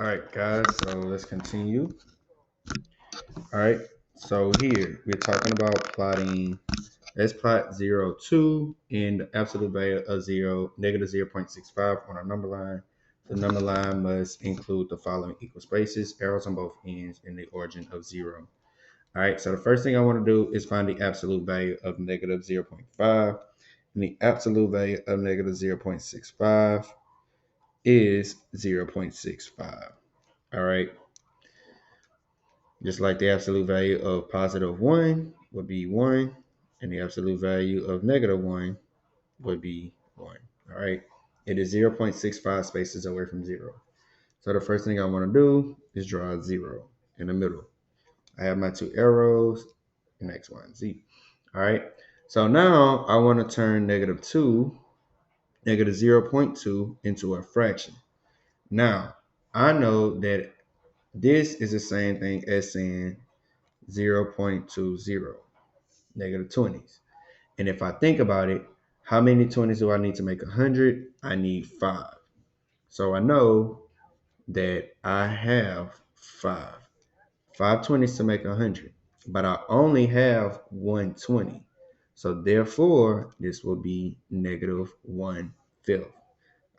All right, guys, so let's continue. All right, so here we're talking about plotting. Let's plot 0, 2 in the absolute value of 0, negative 0.65 on our number line. The number line must include the following equal spaces, arrows on both ends, and the origin of 0. All right, so the first thing I want to do is find the absolute value of negative 0.5. And the absolute value of negative 0.65 is 0.65. All right, just like the absolute value of positive 1 would be 1, and the absolute value of negative 1 would be 1. All right, it is 0.65 spaces away from 0. So the first thing I want to do is draw a 0 in the middle. I have my two arrows in X, Y, and Z. All right, so now I want to turn negative 0.2 into a fraction. Now, I know that this is the same thing as saying 0.20, negative 20s. And if I think about it, how many 20s do I need to make 100? I need 5. So I know that I have 5. 5 20s to make 100. But I only have 120. So therefore, this will be negative 1/5.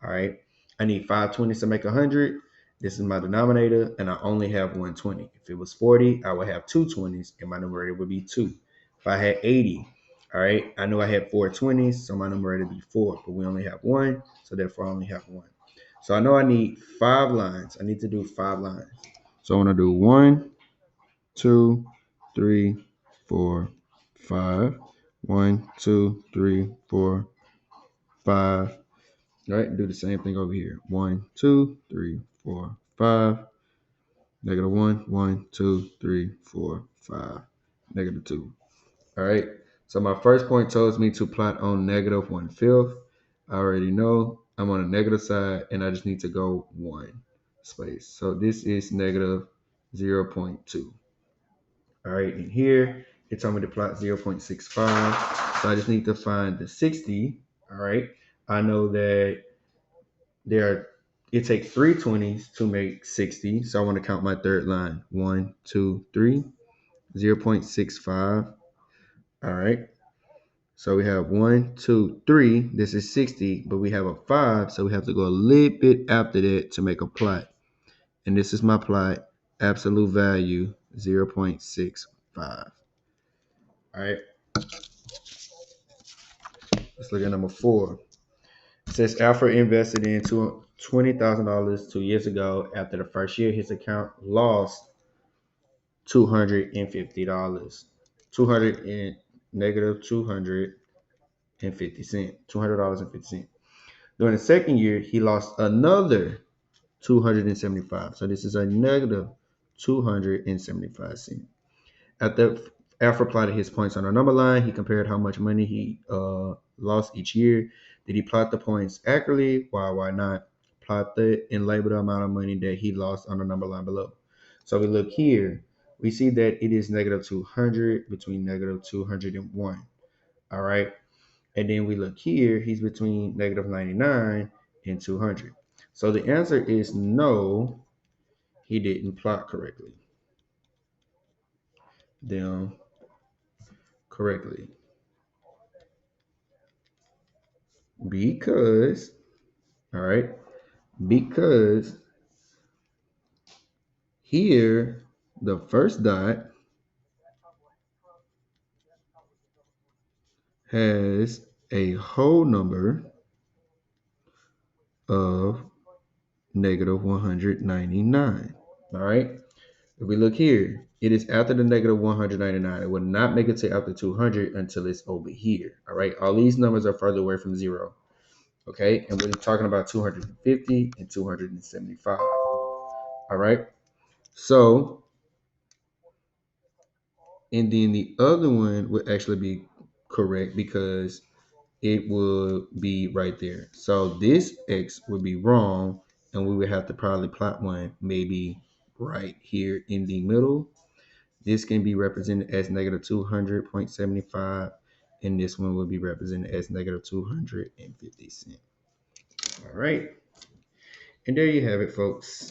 All right. I need 5 20s to make 100. This is my denominator, and I only have 120. If it was 40, I would have 2 20s, and my numerator would be 2. If I had 80, all right, I knew I had 4 20s, so my numerator would be 4, but we only have 1, so therefore I only have 1. So I know I need 5 lines. I need to do 5 lines. So I want to do 1, 2, 3, 4, 5. 1, 2, 3, 4, 5. All right, do the same thing over here. 1, 2, 3, 4, 5. Negative 1, 1, 2, 3, 4, 5. Negative 2. All right. So my first point tells me to plot on negative 1/5. I already know I'm on the negative side, and I just need to go 1 space. So this is negative 0.2. All right, and here it told me to plot 0.65. So I just need to find the 60. All right. I know that there are, it takes 3 20s to make 60. So I want to count my third line. 1, 2, 3, 0.65. All right. So we have 1, 2, 3. This is 60, but we have a 5. So we have to go a little bit after that to make a plot. And this is my plot, absolute value 0.65. All right. Let's look at number 4. It says Alfred invested in $20,000 2 years ago. After the first year, his account lost $250. 200 and negative 250 cents. $200.50. During the second year, he lost another 275. So this is a negative 275 cents. After Alfred plotted his points on a number line, he compared how much money he lost each year. Did he plot the points accurately? Why not? Plot the and label the amount of money that he lost on the number line below. So we look here. We see that it is negative 200 between negative 201. All right. And then we look here. He's between negative 99 and 200. So the answer is no, he didn't plot correctly. Them correctly. Because, all right, because here the first dot has a whole number of negative 199. All right, if we look here, it is after the negative 199. It will not make it to after 200 until it's over here. All right, all these numbers are further away from 0. Okay, and we're talking about 250 and 275. All right, so and then the other one would actually be correct because it would be right there. So this X would be wrong, and we would have to probably plot one maybe right here in the middle. This can be represented as negative 200.75, and this one will be represented as negative 250 cents. All right. And there you have it, folks.